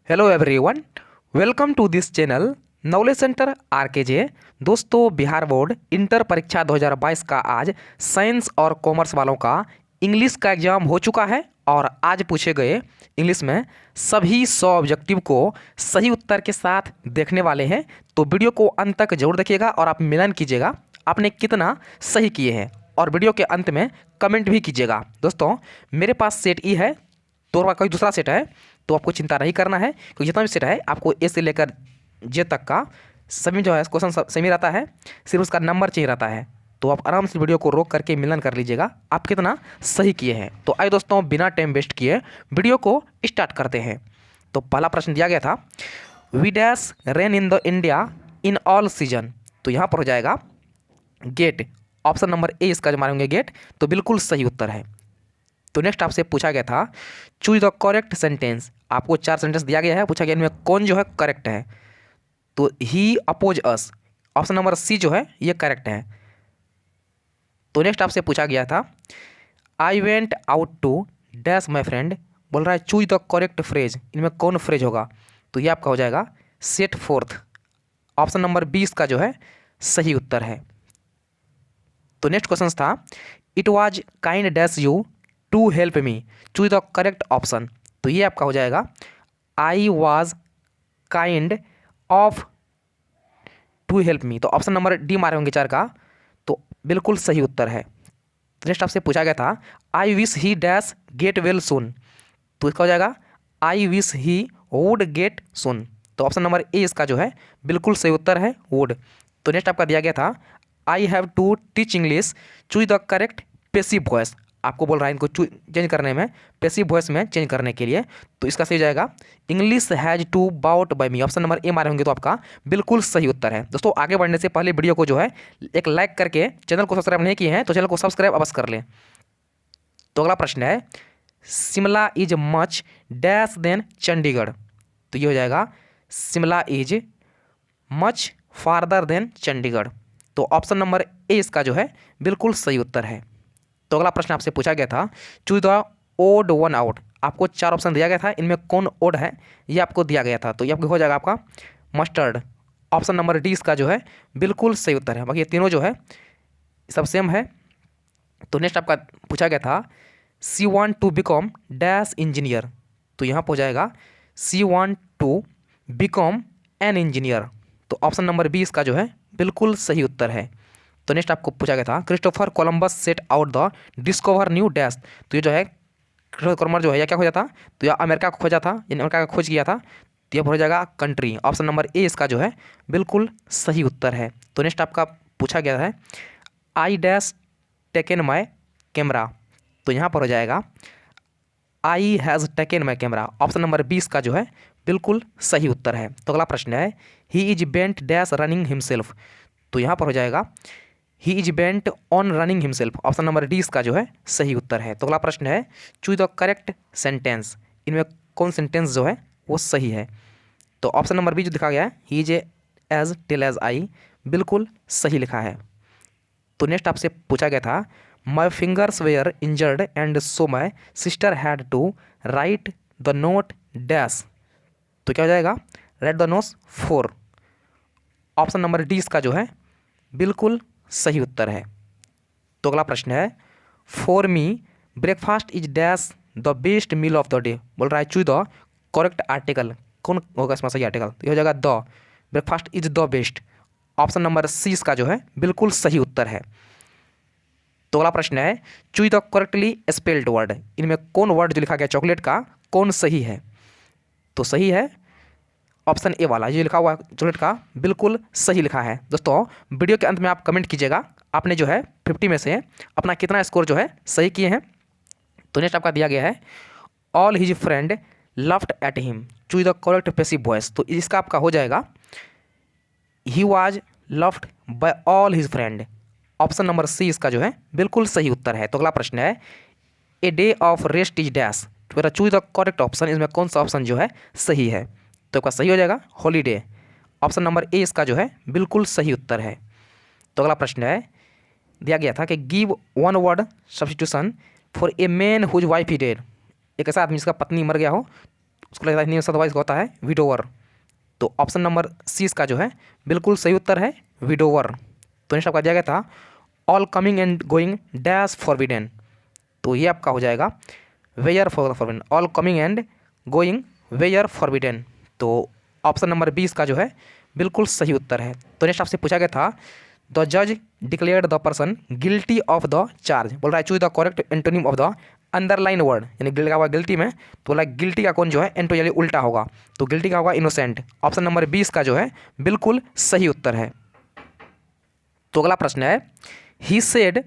Hello everyone, welcome to this channel knowledge centre RKJ. दोस्तों, Bihar board inter परीक्षा 2022 का आज साइंस और कॉमर्स वालों का इंग्लिश का एग्जाम हो चुका है और आज पूछे गए इंग्लिश में सभी 100 ऑब्जेक्टिव को सही उत्तर के साथ देखने वाले हैं। तो वीडियो को अंत तक जरूर देखिएगा और आप मिलान कीजिएगा आपने कितना सही किए हैं और वीडियो के अंत में कमेंट भी कीजिएगा। दोस्तों, मेरे पास सेट ई है तो कोई दूसरा सेट है तो आपको चिंता नहीं करना है, क्योंकि जितना भी सेट है आपको ए से लेकर जे तक का सभी जो है क्वेश्चन सेम रहता है, सिर्फ उसका नंबर चेंज रहता है। तो आप आराम से वीडियो को रोक करके मिलन कर लीजिएगा आप कितना सही किए हैं। तो आइए दोस्तों, बिना टाइम वेस्ट किए वीडियो को स्टार्ट करते हैं। तो पहला प्रश्न दिया गया था, we dash rain in the India in all season. तो यहाँ पर हो जाएगा गेट। ऑप्शन नंबर ए इसका जो मारेंगे गेट, तो बिल्कुल सही उत्तर है। तो नेक्स्ट आपसे पूछा गया था, चूज द करेक्ट सेंटेंस। आपको 4 सेंटेंस दिया गया है, पूछा गया इनमें कौन जो है करेक्ट है। तो ही अपोज अस, ऑप्शन नंबर सी जो है ये करेक्ट है। तो नेक्स्ट आपसे पूछा गया था, I went out to dash my friend. बोल रहा है चूज द करेक्ट फ्रेज, इनमें कौन फ्रेज होगा। तो ये आपका हो जाएगा सेट फोर्थ। ऑप्शन नंबर 20 का जो है सही उत्तर है। तो नेक्स्ट क्वेश्चन था, it was kind dash you to help me, choose the correct option. तो ये आपका हो जाएगा I was kind of to help me. तो ऑप्शन नंबर डी मारे होंगे 4 का, तो बिल्कुल सही उत्तर है। तो नेक्स्ट आपसे पूछा गया था, I wish he dash get well soon. तो इसका हो जाएगा I wish he would get soon. तो ऑप्शन नंबर ए इसका जो है बिल्कुल सही उत्तर है, वुड। तो नेक्स्ट आपका दिया गया था, I have to teach English, choose the correct passive voice. आपको बोल रहा है इनको चेंज करने में, पेसिव वॉइस में चेंज करने के लिए। तो इसका सही जाएगा English has to bought by me. Option number A मारे होंगे तो आपका बिल्कुल सही उत्तर है। दोस्तों, आगे बढ़ने से पहले वीडियो को जो है एक लाइक करके, चैनल को सब्सक्राइब नहीं किए हैं तो चैनल को सब्सक्राइब अवश्य कर लें। तो अगला प्रश्न है, Shimla is much dash than Chandigarh. तो ये हो जाएगा Shimla is much farther than Chandigarh. तो ऑप्शन नंबर ए इसका जो है बिल्कुल सही उत्तर है। तो अगला प्रश्न आपसे पूछा गया था, choose the odd one out. आपको 4 ऑप्शन दिया गया था, इनमें कौन ओड है ये आपको दिया गया था। तो ये आपको हो जाएगा आपका मस्टर्ड। ऑप्शन नंबर डी इसका जो है बिल्कुल सही उत्तर है। बाकी ये तीनों जो है सब सेम है। तो नेक्स्ट आपका पूछा गया था, she want to become dash engineer. तो यहाँ पर हो जाएगा she want to become an engineer. तो ऑप्शन नंबर बी इसका जो है बिल्कुल सही उत्तर है। तो नेक्स्ट आपको पूछा गया था, Christopher Columbus set out the discover new dash. तो ये जो है क्रिस्टोफर कोलंबस जो है या क्या खोजा था, तो यह अमेरिका को खोजा था, यानी अमेरिका का खोज किया था। तो यह हो जाएगा कंट्री। ऑप्शन नंबर ए इसका जो है बिल्कुल सही उत्तर है। तो नेक्स्ट आपका पूछा गया है, I dash taken my camera. तो यहाँ पर हो जाएगा I has taken my camera. Option number 20 का जो है बिल्कुल सही उत्तर है। तो अगला प्रश्न है, he is bent dash running himself. तो यहाँ पर हो जाएगा he is bent on running himself. Option number D इसका जो है सही उत्तर है। तो अगला प्रश्न है, चूज द करेक्ट सेंटेंस। इनमें कौन सेंटेंस जो है वो सही है। तो ऑप्शन नंबर बी जो दिखा गया है, he is as tall as I, बिल्कुल सही लिखा है। तो नेक्स्ट आपसे पूछा गया था, my fingers were injured and so my sister had to write the note dash. तो क्या हो जाएगा, write the note 4। Option number D इसका जो है बिल्कुल सही उत्तर है। तो अगला प्रश्न है, for me breakfast is dash the best meal of the day. बोल रहा है चूज द करेक्ट आर्टिकल। कौन होगा इसमें सही आर्टिकल, तो ये हो जाएगा the. Breakfast is the best. Option number C इसका जो है बिल्कुल सही उत्तर है। तो अगला प्रश्न है, choose the correctly spelled word. इनमें कौन वर्ड जो लिखा गया चॉकलेट का कौन सही है। तो सही है ऑप्शन ए वाला, ये लिखा हुआ चॉकलेट का बिल्कुल सही लिखा है। दोस्तों, वीडियो के अंत में आप कमेंट कीजिएगा आपने जो है 50 में से अपना कितना स्कोर जो है सही किए हैं। तो नेक्स्ट आपका दिया गया है, all his friend laughed at him, choose the correct passive voice. तो इसका आपका हो जाएगा he was laughed by all his friend. Option number C इसका जो है बिल्कुल सही उत्तर है। तो अगला प्रश्न है, a day of rest is dash. तो मेरा चूज द करेक्ट ऑप्शन, इसमें कौन सा ऑप्शन जो है सही है। तो आपका सही हो जाएगा हॉलीडे। ऑप्शन नंबर ए इसका जो है बिल्कुल सही उत्तर है। तो अगला प्रश्न है, दिया गया था कि give one word substitution for a man whose wife he dead. एक ऐसा आदमी जिसका पत्नी मर गया हो, उसको लगता है हिंदी में शब्द वाइज होता है विडोवर। तो ऑप्शन नंबर सी इसका जो है बिल्कुल सही उत्तर है विडोवर। तो नेक्स्ट आपका दिया गया था all coming and going dash forbidden. तो ये आपका हो जाएगा were forbidden, all coming and going were forbidden. तो ऑप्शन नंबर 20 का जो है बिल्कुल सही उत्तर है। तो नेक्स्ट आपसे पूछा गया था द जज declared the person guilty of the charge, बोल रहा है choose the correct antonym of the underline word, यानी गिल्टी का हुआ गिल्टी में, तो बोला गिल्टी का कौन जो है एंटो यानी उल्टा होगा, तो गिल्टी का होगा इनोसेंट। ऑप्शन नंबर 20 का जो है बिल्कुल सही उत्तर है। तो अगला प्रश्न है he said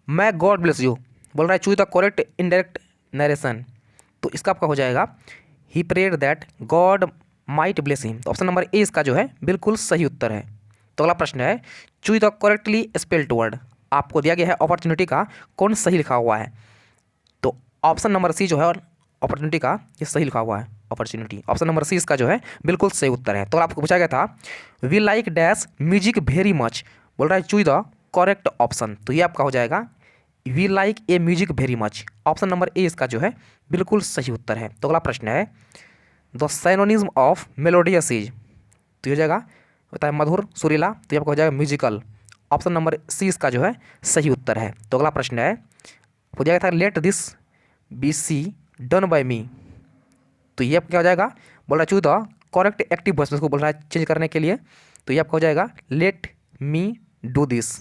may God bless you, बोल रहा है choose the correct indirect narration. तो इसका आपका हो जाएगा he prayed that God might bless him. तो ऑप्शन नंबर ए इसका जो है बिल्कुल सही उत्तर है। तो अगला प्रश्न है choose the correctly spelled word, आपको दिया गया है अपॉर्चुनिटी का कौन सही लिखा हुआ है। तो ऑप्शन नंबर सी जो है अपॉर्चुनिटी का ये सही लिखा हुआ है अपॉर्चुनिटी। ऑप्शन नंबर सी इसका जो है बिल्कुल सही उत्तर है। तो आपको पूछा गया था we like dash music very much, बोल रहा है चूज द करेक्ट ऑप्शन। तो ये आपका हो जाएगा we like a music very much. Option number A इसका जो है बिल्कुल सही उत्तर है। तो अगला प्रश्न है द साइनोनिज्म ऑफ मेलोडियस इज, तो ये हो जाएगा होता है मधुर सुरीला, तो ये आपका हो जाएगा म्यूजिकल। ऑप्शन नंबर सी इसका जो है सही उत्तर है। तो अगला प्रश्न है हो जाएगा था let this be C done by me. तो ये आपका क्या हो जाएगा, बोल रहा है choose the correct active voice, उसको बोल रहा है चेंज करने के लिए। तो ये आपका हो जाएगा let me do this.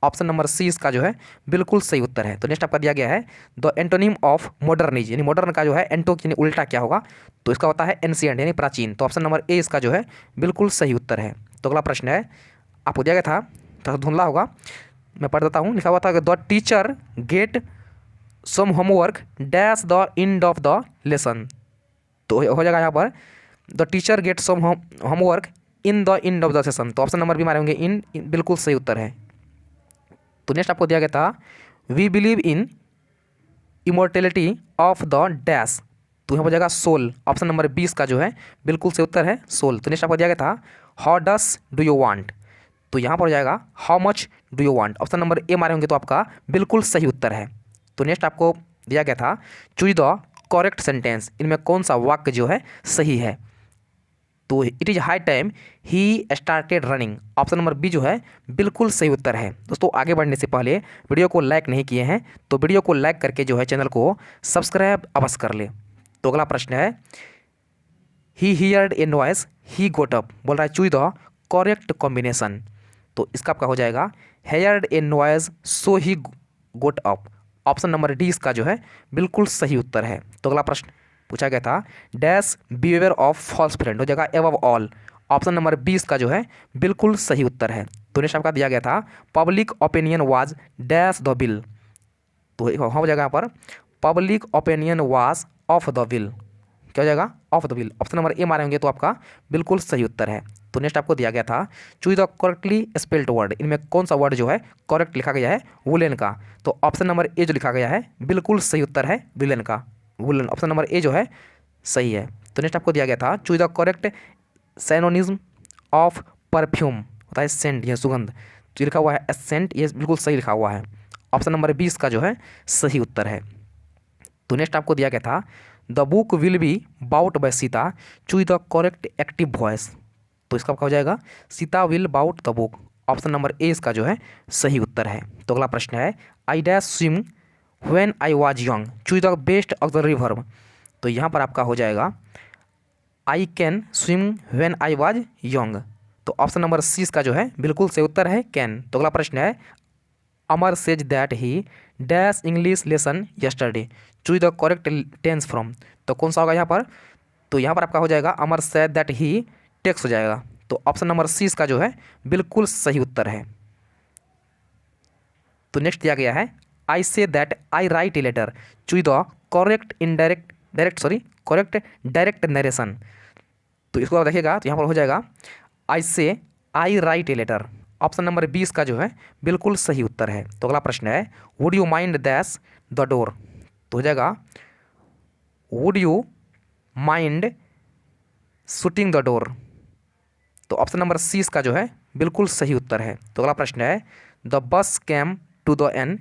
Option number C इसका जो है बिल्कुल सही उत्तर है। तो नेक्स्ट आपका दिया गया है द एंटोनिम ऑफ मॉडर्निज, यानी मॉडर्न का जो है एंटो यानी उल्टा क्या होगा, तो इसका होता है एंशिएंट यानी प्राचीन। तो ऑप्शन नंबर ए इसका जो है बिल्कुल सही उत्तर है। तो अगला प्रश्न है आपको दिया गया था थोड़ा धुंधला होगा, मैं पढ़ देता हूँ। लिखा हुआ था the teacher get some homework dash the end of the lesson. तो हो जाएगा यहाँ पर the teacher get some homework in the end of the session. तो ऑप्शन नंबर भी हमारे होंगे इन बिल्कुल सही उत्तर है। तो नेक्स्ट आपको दिया गया था we believe in immortality of the dash. तो यहाँ पर जाएगा सोल। ऑप्शन नंबर 20 का जो है बिल्कुल सही उत्तर है सोल। तो नेक्स्ट आपको दिया गया था how does do you want. तो यहाँ पर हो जाएगा how much do you want. Option number A मारे होंगे तो आपका बिल्कुल सही उत्तर है। तो नेक्स्ट आपको दिया गया था चूज द करेक्ट सेंटेंस, इनमें कौन सा वाक्य जो है सही है। तो it is high time he started running. Option number B जो है बिल्कुल सही उत्तर है। दोस्तों आगे बढ़ने से पहले वीडियो को लाइक नहीं किए हैं तो वीडियो को लाइक करके जो है चैनल को सब्सक्राइब अवश्य कर ले। तो अगला प्रश्न है ही हियर्ड ए नॉइस ही गोट अप, बोल रहा है चूज द करेक्ट कॉम्बिनेशन। तो इसका आपका हो जाएगा heard a noise so he got up. Option number D इसका जो है बिल्कुल सही उत्तर है। तो अगला प्रश्न पूछा गया था dash behaviour of false friend, हो जाएगा एबव ऑल। ऑप्शन नंबर 20 का जो है बिल्कुल सही उत्तर है। तो नेक्स्ट आपका दिया गया था public opinion was dash the bill. तो हो जाएगा यहाँ पर public opinion was of the bill, क्या हो जाएगा of the bill. Option number ए मारेंगे तो आपका बिल्कुल सही उत्तर है। तो नेक्स्ट आपको दिया गया था choose the correctly spelled word, इनमें कौन सा वर्ड जो है करेक्ट लिखा गया है वुलेन का। तो ऑप्शन नंबर ए जो लिखा गया है बिल्कुल सही उत्तर है विलेन का, वुलन। ऑप्शन नंबर ए जो है सही है। तो नेक्स्ट आपको दिया गया था choose the correct synonyms of perfume, होता है सेंट या सुगंध। तो लिखा हुआ है एसेंट, ये बिल्कुल सही लिखा हुआ है। ऑप्शन नंबर 20 का जो है सही उत्तर है। तो नेक्स्ट आपको दिया गया था the book will be bought by Sita choose the correct active voice. तो इसका आपका हो जाएगा Sita will bought the book. Option number A इसका जो है सही उत्तर है। तो अगला प्रश्न है I dash swim when I was young choose the best auxiliary verb. तो यहाँ पर आपका हो जाएगा I can swim when I was young. तो ऑप्शन नंबर सी इसका जो है बिल्कुल सही उत्तर है कैन। तो अगला प्रश्न है Amar says that he dash English lesson yesterday choose the correct tense from. तो कौन सा होगा यहाँ पर, तो यहाँ पर आपका हो जाएगा अमर सेज दैट ही टेक्स हो जाएगा। तो ऑप्शन नंबर सी इसका जो है बिल्कुल सही उत्तर है। तो नेक्स्ट दिया गया है I say that I write a letter choose the correct correct direct narration. तो इसको आप देखिएगा तो यहाँ पर हो जाएगा I say I write a letter. Option number 20 का जो है बिल्कुल सही उत्तर है। तो अगला प्रश्न है would you mind दैश the door. तो हो जाएगा would you mind shooting the door. तो ऑप्शन नंबर सी इसका जो है बिल्कुल सही उत्तर है। तो अगला प्रश्न है the bus came to the an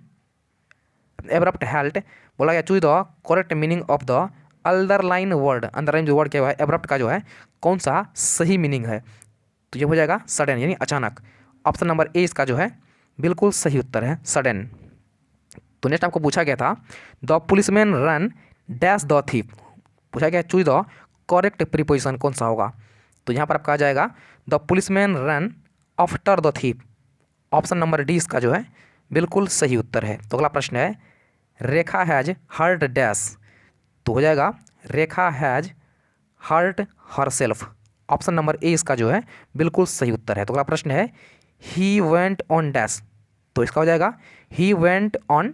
abrupt halt, बोला गया choose the correct meaning of the underline word, underline जो वर्ड क्या है एब्रप्ट का जो है कौन सा सही मीनिंग है, तो ये हो जाएगा सडन यानी अचानक। ऑप्शन नंबर ए इसका जो है बिल्कुल सही उत्तर है सडन। तो नेक्स्ट आपको पूछा गया था the policeman run dash the thief, पूछा गया चूज द करेक्ट प्रीपोजिशन कौन सा होगा, तो यहाँ पर आपका आ जाएगा the policeman run after the thief. Option number D इसका जो है बिल्कुल सही उत्तर है। तो अगला प्रश्न है रेखा हैज हर्ट डैश, तो हो जाएगा Rekha has hurt herself. Option number A इसका जो है बिल्कुल सही उत्तर है। तो अगला प्रश्न है ही वेंट ऑन डैश, तो इसका हो जाएगा ही वेंट ऑन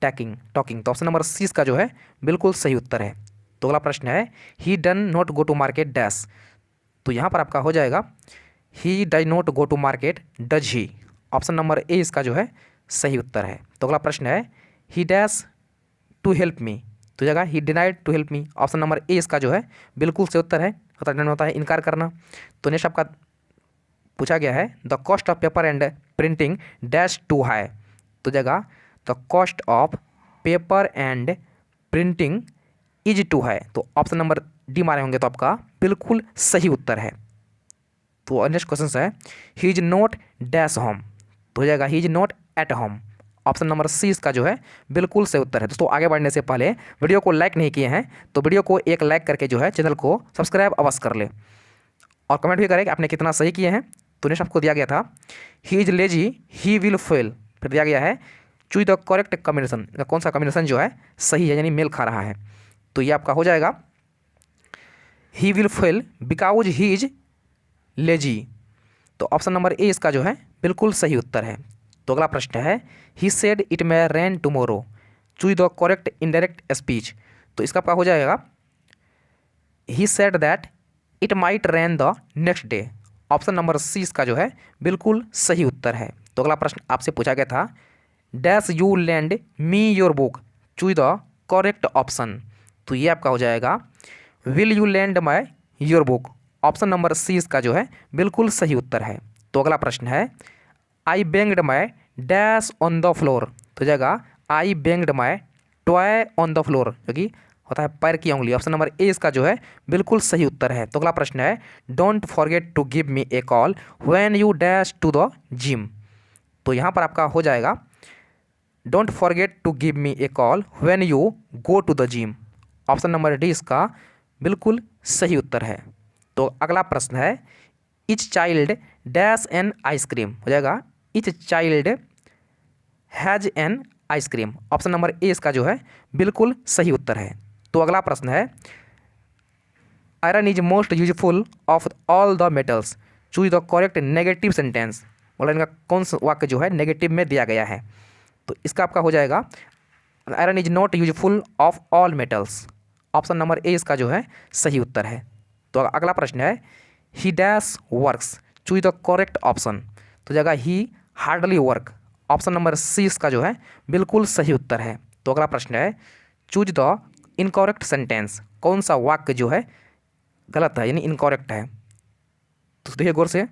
टॉकिंग। तो ऑप्शन नंबर सी इसका जो है बिल्कुल सही उत्तर है। तो अगला प्रश्न है he done not go to market dash, तो यहाँ पर आपका हो जाएगा he does not go to market does he. Option number A इसका जो है सही उत्तर है। तो अगला प्रश्न है he dash to help me, तो जगह he denied to help me. Option number A इसका जो है बिल्कुल सही उत्तर है। होता है इनकार करना। तो नेक्स्ट आपका पूछा गया है the cost of paper and printing dash too high, तो जगह the cost of paper and printing is too high, तो ऑप्शन नंबर डी मारे होंगे तो आपका बिल्कुल सही उत्तर है। तो नेक्स्ट क्वेश्चन है he is not dash home, तो हो जाएगा he is not at home. Option number C इसका जो है बिल्कुल सही उत्तर है। दोस्तों आगे बढ़ने से पहले वीडियो को लाइक नहीं किए हैं तो वीडियो को एक लाइक करके जो है चैनल को सब्सक्राइब अवश्य कर ले और कमेंट भी करें कि आपने कितना सही किए हैं। तो नेक्स्ट आपको दिया गया था he is lazy he will fail, फिर दिया गया है चूज द करेक्ट कॉम्बिनेशन, कौन सा कॉम्बिनेशन जो है सही है यानी मेल खा रहा है, तो ये आपका हो जाएगा he will fail because he is lazy. तो ऑप्शन नंबर ए इसका जो है बिल्कुल सही उत्तर है। तो अगला प्रश्न है he said it may rain tomorrow, choose the correct indirect speech, तो इसका आपका हो जाएगा he said that it might rain the next day. Option number C इसका जो है बिल्कुल सही उत्तर है। तो अगला प्रश्न आपसे पूछा गया था dash you lend me your book, choose the correct option, तो ये आपका हो जाएगा will you lend my your book. Option number C इसका जो है बिल्कुल सही उत्तर है। तो अगला प्रश्न है I banged my dash on the floor, तो जाएगा I banged my toy on the floor, जो कि होता है पैर की उंगली। ऑप्शन नंबर ए इसका जो है बिल्कुल सही उत्तर है। तो अगला प्रश्न है don't forget to give me a call when you dash to the gym, तो यहाँ पर आपका हो जाएगा don't forget to give me a call when you go to the gym. Option number D इसका बिल्कुल सही उत्तर है। तो अगला प्रश्न है each child dash an ice cream, हो जाएगा each child has an ice cream. Option number A इसका जो है बिल्कुल सही उत्तर है। तो अगला प्रश्न है iron is most useful of all the metals, choose the correct negative sentence, बोला इनका कौन सा वाक्य जो है नेगेटिव में दिया गया है, तो इसका आपका हो जाएगा iron is not useful of all metals. Option number A इसका जो है सही उत्तर है। तो अगला प्रश्न है he dash works, choose the correct option, तो जगह he hardly work. Option number C इसका जो है बिल्कुल सही उत्तर है। तो अगला प्रश्न है चूज द इनकरेक्ट सेंटेंस, कौन सा वाक्य जो है गलत है यानी इनकरेक्ट है, तो देखिए गौर से।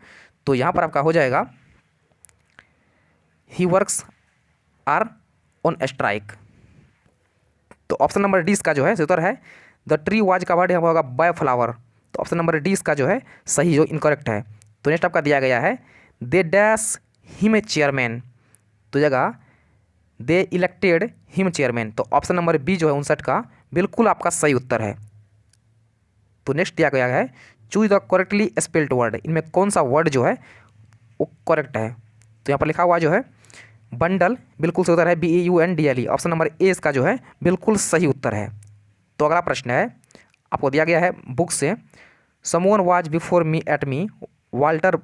तो यहाँ पर आपका हो जाएगा he works are on strike. तो ऑप्शन नंबर डी इसका जो है उत्तर है द ट्री वाज कवर्ड होगा बाय फ्लावर, तो ऑप्शन नंबर डी इसका जो है सही जो इनकरेक्ट है। तो नेक्स्ट आपका दिया गया है they dash him a chairman, तो जगह दे इलेक्टेड हिम चेयरमैन, तो ऑप्शन नंबर बी जो है 59 का बिल्कुल आपका सही उत्तर है। तो नेक्स्ट दिया गया है choose the correctly spelled word, इनमें कौन सा वर्ड जो है वो करेक्ट है, तो यहाँ पर लिखा हुआ जो है बंडल बिल्कुल सही उत्तर है BUNDLE। ऑप्शन नंबर ए इसका जो है बिल्कुल सही उत्तर है। तो अगला प्रश्न है आपको दिया गया है बुक से someone was before me at me Walter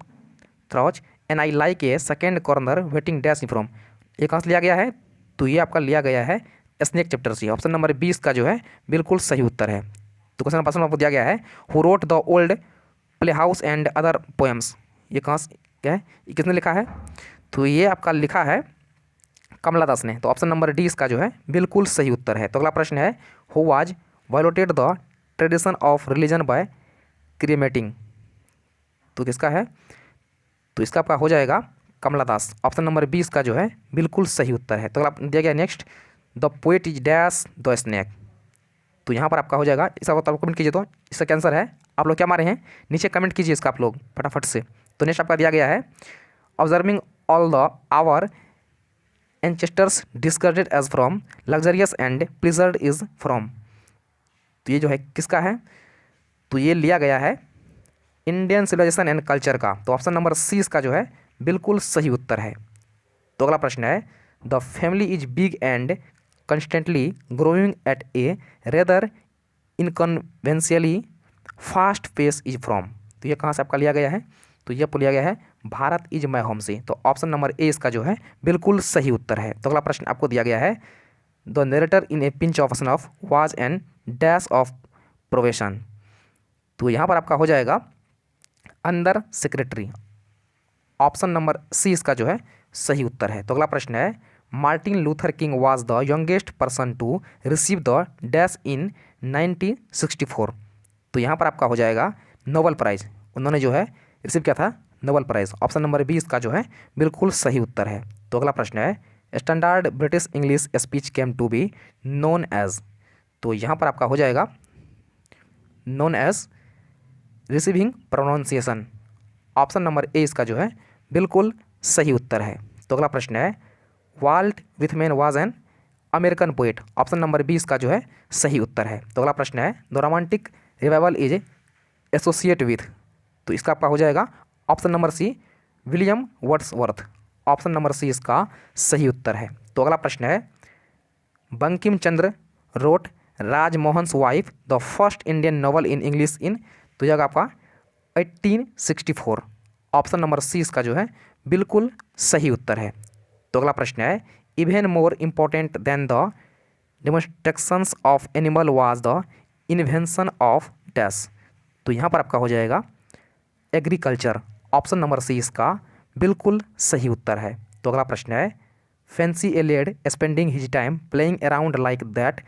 Trouch and I like a second corner waiting dash from, ये कहाँ से लिया गया है, तो ये आपका लिया गया है स्नेक चैप्टर से। ऑप्शन नंबर 20 का जो है बिल्कुल सही उत्तर है। तो क्वेश्चन नंबर आपको दिया गया है who wrote the old play house and other poems, ये कहाँ से क्या है, ये किसने लिखा है, तो ये आपका लिखा है कमला दास ने। तो ऑप्शन नंबर डी इसका जो है बिल्कुल सही उत्तर है। तो अगला प्रश्न है who was violated the tradition of religion by cremating, तो किसका है, तो इसका आपका हो जाएगा कमला दास। ऑप्शन नंबर 20 का जो है बिल्कुल सही उत्तर है। तो अगला दिया गया next the poet is dash the snake, तो यहाँ पर आपका हो जाएगा, इसका आप कमेंट कीजिए। तो इसका क्या आंसर है, आप लोग क्या मारे हैं नीचे कमेंट कीजिए इसका आप लोग फटाफट से। तो नेक्स्ट आपका दिया गया है observing all the our ancestors discarded as from luxurious and pleasured is from. तो ये जो है किसका है, तो ये लिया गया है इंडियन सिविलाइजेशन एंड कल्चर का। तो ऑप्शन नंबर सी इसका जो है बिल्कुल सही उत्तर है। तो अगला प्रश्न है the family is big and constantly growing at a rather unconventionally fast pace is from. तो ये कहाँ से आपका लिया गया है, तो ये लिया गया है भारत इज माई होम से। तो ऑप्शन नंबर ए इसका जो है बिल्कुल सही उत्तर है। तो अगला प्रश्न आपको दिया गया है the narrator in a pinch of snuff was an dash of probation. तो यहाँ पर आपका हो जाएगा under secretary. Option number C इसका जो है सही उत्तर है। तो अगला प्रश्न है Martin Luther King was the youngest person to receive the dash in 1964। तो यहाँ पर आपका हो जाएगा नोबेल प्राइज़, उन्होंने जो है रिसीव किया था Nobel prize. Option number B इसका जो है बिल्कुल सही उत्तर है। तो अगला प्रश्न है standard British English speech came to be known as. तो यहाँ पर आपका हो जाएगा known as receiving pronunciation. Option number A इसका जो है बिल्कुल सही उत्तर है। तो अगला प्रश्न है Walt Whitman was an American poet. Option number B इसका जो है सही उत्तर है। तो अगला प्रश्न है the romantic revival is associate with. तो इसका आपका हो जाएगा option number C William Wordsworth. Option number C इसका सही उत्तर है। तो अगला प्रश्न है Bankim Chandra wrote Rajmohan's wife the first Indian novel in English in, तो जाएगा आपका 1864। ऑप्शन नंबर सी इसका जो है बिल्कुल सही उत्तर है। तो अगला प्रश्न है even more important than the demonstrations of animal was the invention of dash. तो यहाँ पर आपका हो जाएगा एग्रीकल्चर। ऑप्शन नंबर सी इसका बिल्कुल सही उत्तर है। तो अगला प्रश्न है fancy a lad spending his time playing around like that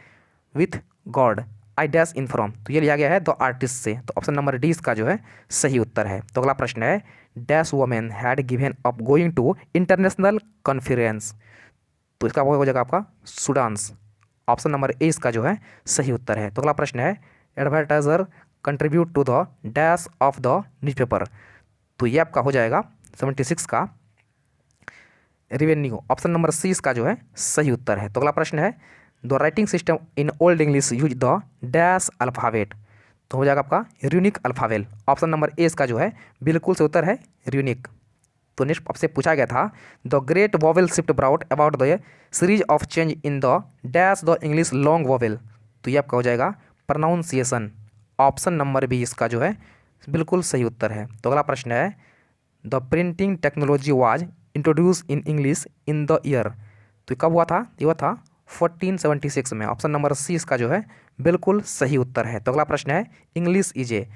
with God I dash in from. तो ये लिया गया है द आर्टिस्ट से। तो ऑप्शन नंबर डी इसका जो है सही उत्तर है। तो अगला प्रश्न है dash women had given up going to international conference. तो इसका हो जाएगा आपका सूडान्स। ऑप्शन नंबर ए इसका जो है सही उत्तर है। तो अगला प्रश्न है advertiser contribute to the dash of the newspaper. तो ये आपका हो जाएगा 76 का रेवेन्यू। ऑप्शन नंबर सी इसका जो है सही उत्तर है। तो अगला प्रश्न है the writing system in old English use the dash alphabet. तो हो जाएगा आपका unique alphabet. Option number A इसका जो है बिल्कुल से उत्तर है यूनिक। तो नेक्स्ट आपसे पूछा गया था the great vowel shift brought about the series of change in the dash the English long vowel. तो ये आपका हो जाएगा प्रोनाउंसिएशन। ऑप्शन नंबर बी इसका जो है बिल्कुल सही उत्तर है। तो अगला प्रश्न है the printing technology was introduce in English in the year. तो कब हुआ था, ये हुआ था 1476 में। ऑप्शन नंबर सी इसका जो है बिल्कुल सही उत्तर है। तो अगला प्रश्न है इंग्लिश इज ए,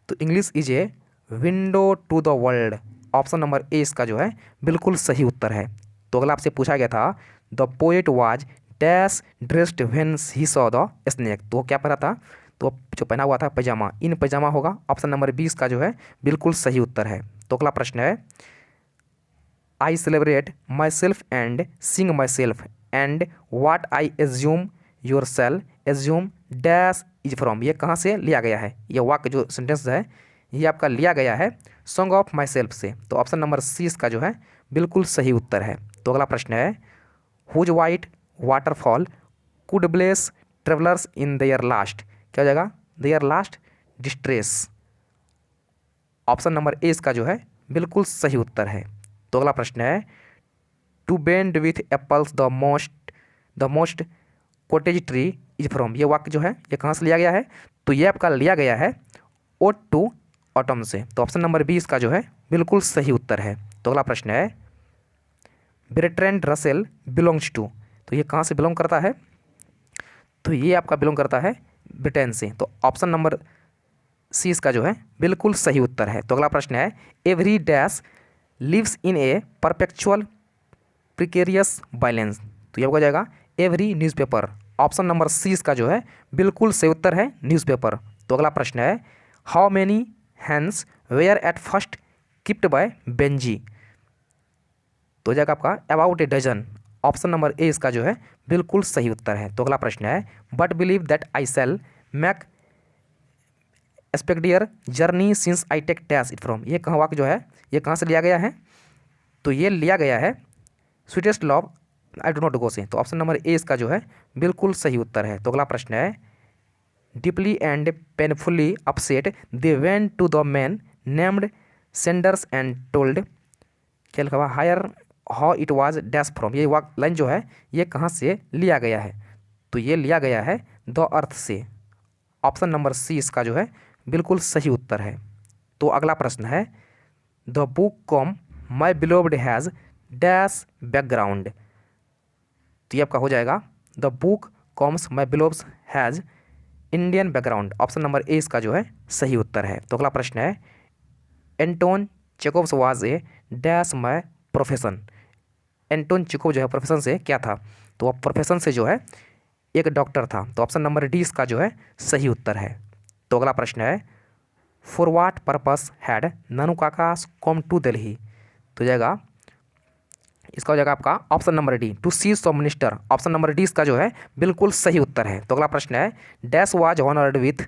तो English is a window to the world. Option number A इसका जो है बिल्कुल सही उत्तर है। तो अगला आपसे पूछा गया था the poet was dash dressed when he saw the snake. तो क्या पहना था, तो जो पहना हुआ था पैजामा, इन पैजामा होगा। ऑप्शन नंबर 20 का जो है बिल्कुल सही उत्तर है। तो अगला प्रश्न है I celebrate my self and sing my self and what I assume your sell assume dash is from. ये कहाँ से लिया गया है, ये वाक्य जो सेंटेंस है ये आपका लिया गया है सॉन्ग ऑफ माई सेल्फ से। तो ऑप्शन नंबर सी इसका जो है बिल्कुल सही उत्तर है। तो अगला प्रश्न है whose white waterfall could bless travellers in their last. क्या हो जाएगा, their last distress. Option number A इसका जो है बिल्कुल सही उत्तर है। तो अगला प्रश्न है to bend with apples the most cottage tree is from. ये वाक्य जो है ये कहाँ से लिया गया है, तो ये आपका लिया गया है ओड टू ऑटम से। तो ऑप्शन नंबर बी इसका जो है बिल्कुल सही उत्तर है। तो अगला प्रश्न है ब्रेट्रेंड रसेल बिलोंग्स टू। तो ये कहाँ से बिलोंग करता है, तो ये आपका बिलोंग करता है ब्रिटेन से। तो ऑप्शन नंबर सी इसका जो है बिल्कुल सही उत्तर है। तो अगला प्रश्न है every dash lives in a perpetual precarious balance. तो ये हो जाएगा every newspaper. Option number C इसका जो है बिल्कुल सही उत्तर है न्यूज़पेपर। तो अगला प्रश्न है how many hands were at first kept by Benjy. तो हो जाएगा आपका about a dozen. Option number A इसका जो है बिल्कुल सही उत्तर है। तो अगला प्रश्न है but believe that I shall make एक्सपेक्टियर journey since I take dash it from, ये कहाँ वाक्य जो है ये कहाँ से लिया गया है? तो ये लिया गया है sweetest love I do not go से। तो ऑप्शन नंबर ए इसका जो है बिल्कुल सही उत्तर है। तो अगला प्रश्न है deeply and painfully upset they went to the man named Sanders and told, क्या लिखा हुआ हायर how it was dash from, ये लाइन जो है ये कहाँ से लिया गया है? तो ये लिया गया है द अर्थ से। ऑप्शन नंबर सी इसका जो है बिल्कुल सही उत्तर है। तो अगला प्रश्न है the book come my beloved has dash background, तो ये आपका हो जाएगा the book comes my beloved has Indian background. Option number A इसका जो है सही उत्तर है। तो अगला प्रश्न है Anton Chekhov's was a dash my profession, Anton Chekhov जो है प्रोफेशन से क्या था? तो अब प्रोफेशन से जो है एक डॉक्टर था। तो ऑप्शन नंबर डी इसका जो है सही उत्तर है। तो अगला प्रश्न है for what purpose had Nanu Kakas come to Delhi, तो जाएगा इसका हो जाएगा आपका option number D to see saw minister. Option number D इसका जो है बिल्कुल सही उत्तर है। तो अगला प्रश्न है dash was honoured with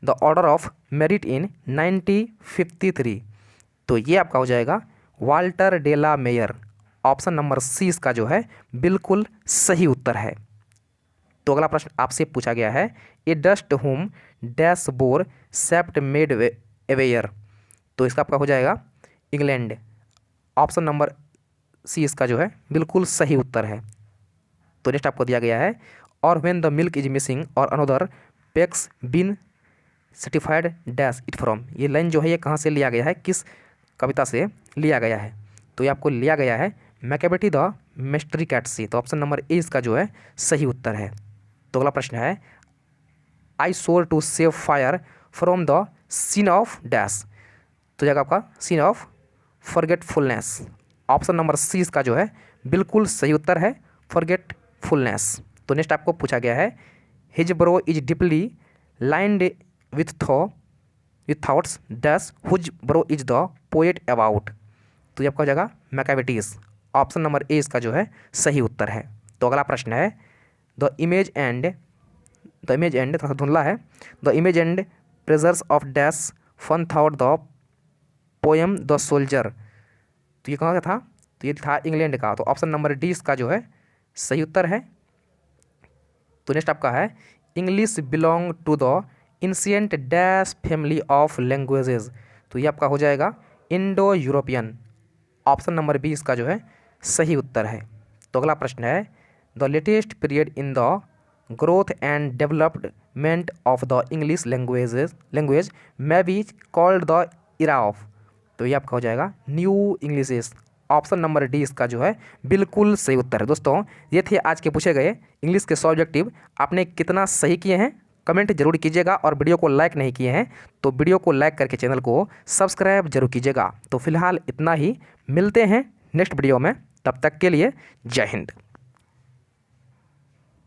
the order of merit in 1953, तो ये आपका हो जाएगा वाल्टर डेला मेयर। ऑप्शन नंबर सी इसका जो है बिल्कुल सही उत्तर है। तो अगला प्रश्न आपसे पूछा गया है a dust whom dash bore shaped made aware, तो इसका आपका हो जाएगा इंग्लैंड। ऑप्शन नंबर सी इसका जो है बिल्कुल सही उत्तर है। तो नेक्स्ट आपको दिया गया है और when the milk is missing or another pack's been certified dash it from, ये लाइन जो है ये कहाँ से लिया गया है, किस कविता से लिया गया है? तो ये आपको लिया गया है मैकेबेटी द मिस्ट्री कैट से। तो ऑप्शन नंबर ए इसका जो है सही उत्तर है। तो अगला प्रश्न है I soar to save fire from the scene of dash, तो जाएगा आपका scene of forgetfulness. Option number C इसका जो है बिल्कुल सही उत्तर है फॉरगेटफुलनेस। तो नेक्स्ट आपको पूछा गया है his brow is deeply lined with thoughts dash whose brow is the poet about, तो ये आपका हो जाएगा मैकाबेटीज। ऑप्शन नंबर ए इसका जो है सही उत्तर है। तो अगला प्रश्न है द इमेज एंड थोड़ा धुंधला है, the image and pleasures of dash fun thought the poem the soldier, तो ये कहाँ का था? तो ये था इंग्लैंड का। तो ऑप्शन नंबर डी इसका जो है सही उत्तर है। तो नेक्स्ट आपका है English belong to the ancient dash family of languages, तो ये आपका हो जाएगा Indo European. Option number B इसका जो है सही उत्तर है। तो अगला प्रश्न है the latest period in the growth and development of the English language may be called the era of, तो ये आपका हो जाएगा न्यू इंग्लिशेस। ऑप्शन नंबर डी इसका जो है बिल्कुल सही उत्तर है। दोस्तों ये थे आज के पूछे गए इंग्लिश के 100 ऑब्जेक्टिव। आपने कितना सही किए हैं कमेंट जरूर कीजिएगा और वीडियो को लाइक नहीं किए हैं तो वीडियो को लाइक करके चैनल को सब्सक्राइब जरूर कीजिएगा। तो फिलहाल इतना ही, मिलते हैं नेक्स्ट वीडियो में, तब तक के लिए जय हिंद।